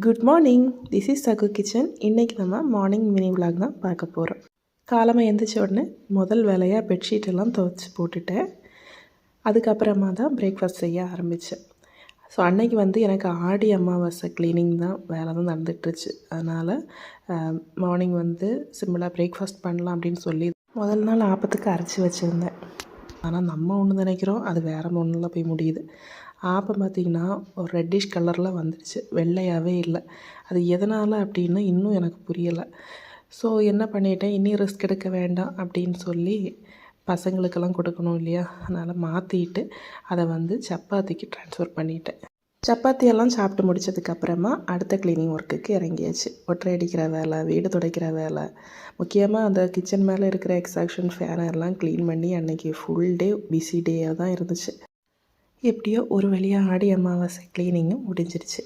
Good morning. This is Sagu kitchen. இன்றைக்கி நம்ம morning mini vlog தான் பார்க்க போகிறோம். காலமாக எழுந்திரிச்ச உடனே முதல் வேலையாக பெட்ஷீட்டெல்லாம் துவைச்சி போட்டுட்டேன். அதுக்கப்புறமா தான் பிரேக்ஃபாஸ்ட் செய்ய ஆரம்பித்தேன். ஸோ அன்றைக்கி எனக்கு ஆடி அமாவாசை க்ளீனிங் தான் வேலை தான் நடந்துகிட்ருச்சு. அதனால் மார்னிங் சிம்பிளாக பிரேக்ஃபாஸ்ட் பண்ணலாம் அப்படின்னு சொல்லி முதல் நாள் ஆப்பத்துக்கு அரைச்சி வச்சுருந்தேன். ஆனால் நம்ம ஒன்று நினைக்கிறோம், அது வேறு ஒன்றில் போய் முடியுது. ஆப்பம் பார்த்திங்கன்னா ஒரு ரெட்டிஷ் கலரில் வந்துடுச்சு, வெள்ளையாகவே இல்லை. அது எதனால் அப்படின்னு இன்னும் எனக்கு புரியலை. ஸோ என்ன பண்ணிட்டேன், இன்னும் ரிஸ்க் எடுக்க வேண்டாம் அப்படின்னு சொல்லி பசங்களுக்கெல்லாம் கொடுக்கணும் இல்லையா, அதனால் மாற்றிட்டு அதை சப்பாத்திக்கு ட்ரான்ஸ்ஃபர் பண்ணிட்டேன். சப்பாத்தியெல்லாம் சாப்பிட்டு முடித்ததுக்கப்புறமா அடுத்த க்ளீனிங் ஒர்க்குக்கு இறங்கியாச்சு. ஒற்றை அடிக்கிற வேலை, வீடு துடைக்கிற வேலை, முக்கியமாக அந்த கிச்சன் மேலே இருக்கிற எக்ஸாக்ஷன் ஃபேனர்லாம் க்ளீன் பண்ணி அன்றைக்கி ஃபுல் டே பிஸி டேயாக தான் இருந்துச்சு. எப்படியோ ஒரு வழியாக ஆடி அமாவாசை க்ளீனிங்கும் முடிஞ்சிருச்சு.